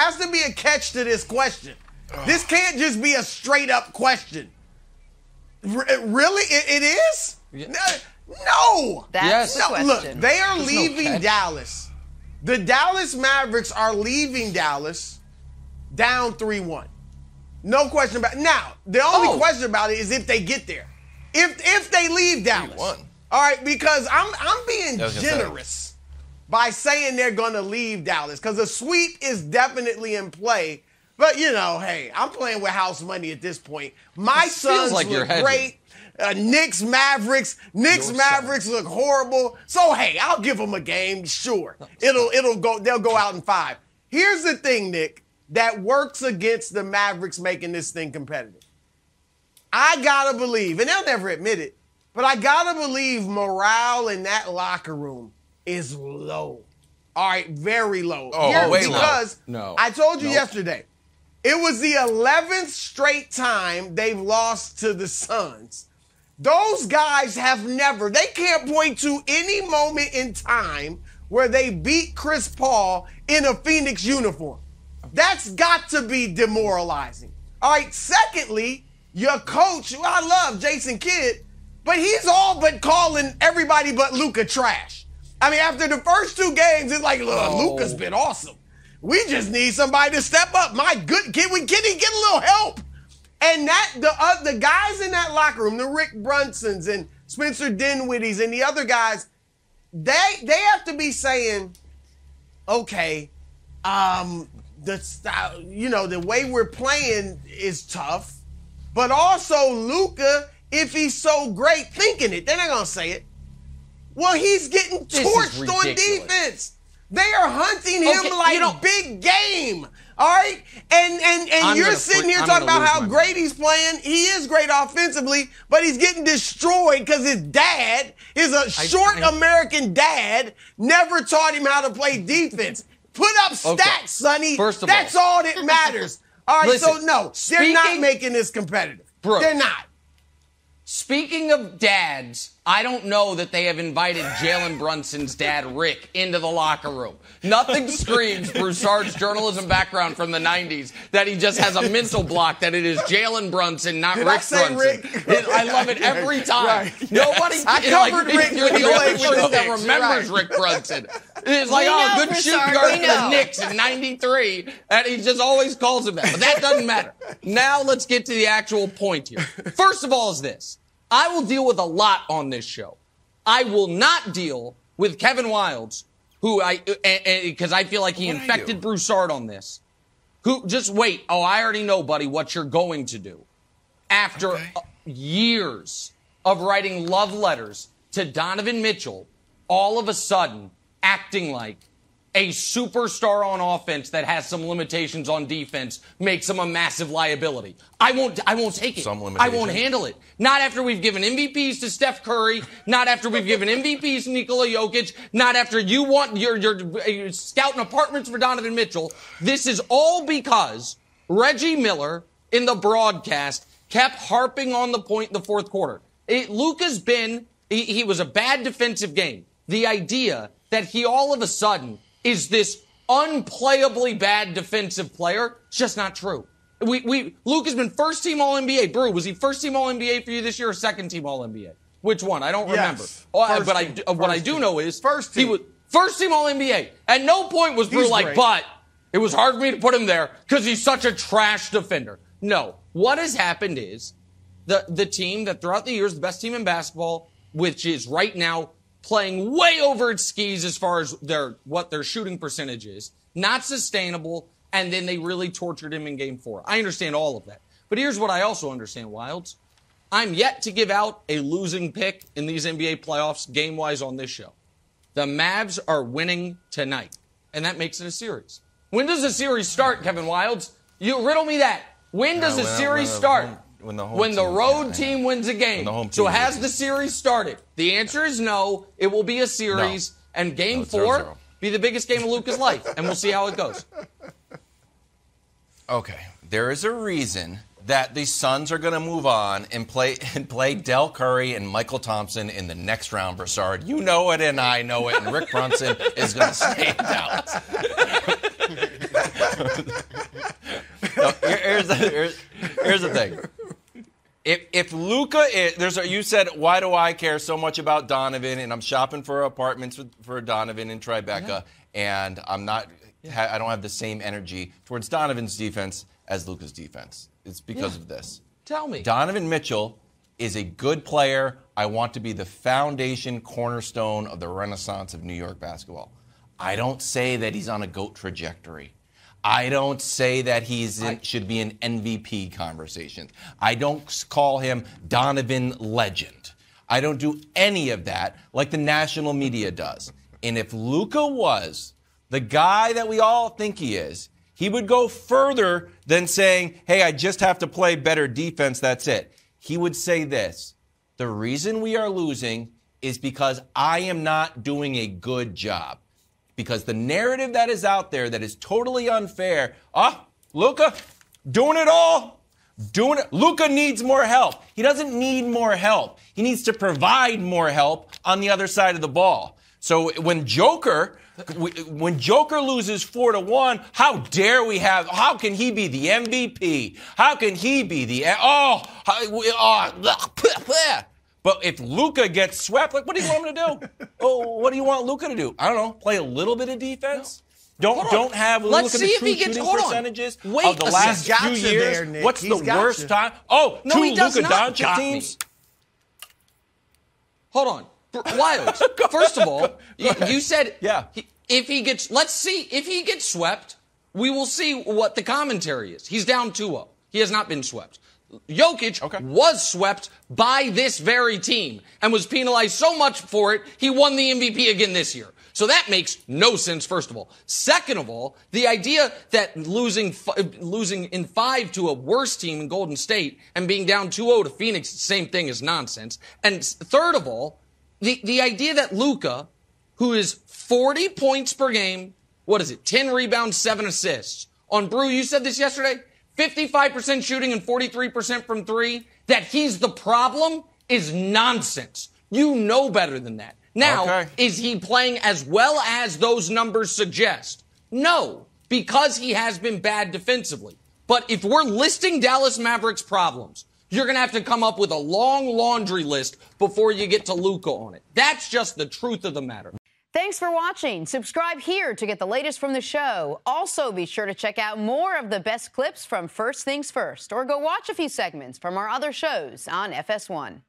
has to be a catch to this question. This can't just be a straight-up question. Really? It is? Yeah. No. That's the question. Look, they are There's leaving no Dallas. The Dallas Mavericks are leaving Dallas down 3-1. No question about it. Now, the only question about it is if they get there. If they leave Dallas. 3-1. All right, because I'm being generous by saying they're going to leave Dallas because a sweep is definitely in play. But, you know, hey, I'm playing with house money at this point. My Suns like look great. Knicks Mavericks look horrible. So, hey, I'll give them a game. Sure. It'll go. They'll go out in 5. Here's the thing, Nick, that works against the Mavericks making this thing competitive. I got to believe, and they'll never admit it, but I got to believe morale in that locker room is low. All right, very low. Because I told you yesterday, it was the 11th straight time they've lost to the Suns. Those guys have never, they can't point to any moment in time where they beat Chris Paul in a Phoenix uniform. That's got to be demoralizing. All right, secondly, your coach, who I love, Jason Kidd, but he's all but calling everybody but Luka trash. I mean, after the first 2 games, it's like, look, Luka's been awesome. We just need somebody to step up. My good kid, can he get a little help? And that the guys in that locker room, the Rick Brunsons and Spencer Dinwiddies and the other guys, they have to be saying, okay, the style, you know, the way we're playing is tough, but also Luka, if he's so great, thinking it, they're not gonna say it. Well, he's getting torched on defense. They are hunting him like big game. All right? And you're sitting here talking about how great he's playing. He is great offensively, but he's getting destroyed because his dad, short American dad, never taught him how to play defense. Put up stats, Sonny. That's all that matters. All right, so no, they're not making this competitive. They're not. Speaking of dads, I don't know that they have invited Jalen Brunson's dad, Rick, into the locker room. Nothing screams Broussard's journalism background from the 90s that he just has a mental block that it is Jalen Brunson, not Rick Brunson. Rick? I love it every time. Right. Nobody, I covered Rick you're when he the only played with person the that Knicks. remembers Rick Brunson. It's like, good shooting guard for the Knicks in 93, and he just always calls him that. But that doesn't matter. Now let's get to the actual point here. First of all is this. I will deal with a lot on this show. I will not deal with Kevin Wildes, who because I feel like he infected Broussard on this. Who, just wait. Oh, I already know, buddy, what you're going to do. After years of writing love letters to Donovan Mitchell, all of a sudden acting like a superstar on offense that has some limitations on defense makes him a massive liability. I won't take it. I won't handle it. Not after we've given MVPs to Steph Curry, not after we've given MVPs to Nikola Jokic, not after you're scouting apartments for Donovan Mitchell. This is all because Reggie Miller in the broadcast kept harping on the point in the fourth quarter. Luka's he was a bad defensive game. The idea that he all of a sudden is this unplayably bad defensive player, it's just not true. Luka's been first team All-NBA. Brew, was he first team All-NBA for you this year or second team All-NBA? Which one? I don't remember. What I do know is he was first team All-NBA. At no point was Brew like, but it was hard for me to put him there because he's such a trash defender. No. What has happened is the team that throughout the years, the best team in basketball, which is right now playing way over its skis as far as what their shooting percentage is, not sustainable, and then they really tortured him in Game 4. I understand all of that. But here's what I also understand, Wildes. I'm yet to give out a losing pick in these NBA playoffs game-wise on this show. The Mavs are winning tonight, and that makes it a series. When does a series start, Kevin Wildes? You riddle me that. When does a series start? When the road team wins a game. So has the series started? The answer is no. It will be a series. No. And Game 4 be the biggest game of Luka's life. And we'll see how it goes. Okay. There is a reason that the Suns are going to move on and play Del Curry and Michael Thompson in the next round, Broussard. You know it and I know it. And Rick Brunson is going to stay in Dallas. No, here's the thing. If Luka is, you said, why do I care so much about Donovan? And I'm shopping for apartments for Donovan in Tribeca, and I don't have the same energy towards Donovan's defense as Luka's defense. It's because of this. Tell me. Donovan Mitchell is a good player. I want to be the foundation cornerstone of the renaissance of New York basketball. I don't say that he's on a GOAT trajectory. I don't say that should be in MVP conversations. I don't call him Donovan Legend. I don't do any of that like the national media does. And if Luka was the guy that we all think he is, he would go further than saying, hey, I just have to play better defense, that's it. He would say this: the reason we are losing is because I am not doing a good job. Because the narrative that is out there that is totally unfair, Luka, doing it all. Luka needs more help. He doesn't need more help. He needs to provide more help on the other side of the ball. So when Joker loses 4-1, how can he be the MVP? How can he be the, But if Luka gets swept, what do you want him to do? What do you want Luka to do? I don't know. Play a little bit of defense? No. Don't have Luka the true shooting percentages of the last few years. There, what's the worst time? Two Luka Dončić teams? Hold on. Wilds, first of all, you said if he gets swept, we will see what the commentary is. He's down 2-0. He has not been swept. Jokic was swept by this very team and was penalized so much for it, he won the MVP again this year. So that makes no sense, first of all. Second of all, the idea that losing in 5 to a worse team in Golden State and being down 2-0 to Phoenix, the same thing, is nonsense. And third of all, the idea that Luka, who is 40 points per game, 10 rebounds, 7 assists. On Brew, you said this yesterday, 55% shooting and 43% from 3, that he's the problem is nonsense. You know better than that. Now, is he playing as well as those numbers suggest? No, because he has been bad defensively. But if we're listing Dallas Mavericks problems, you're going to have to come up with a long laundry list before you get to Luka on it. That's just the truth of the matter. Thanks for watching. Subscribe here to get the latest from the show. Also, be sure to check out more of the best clips from First Things First, or go watch a few segments from our other shows on FS1.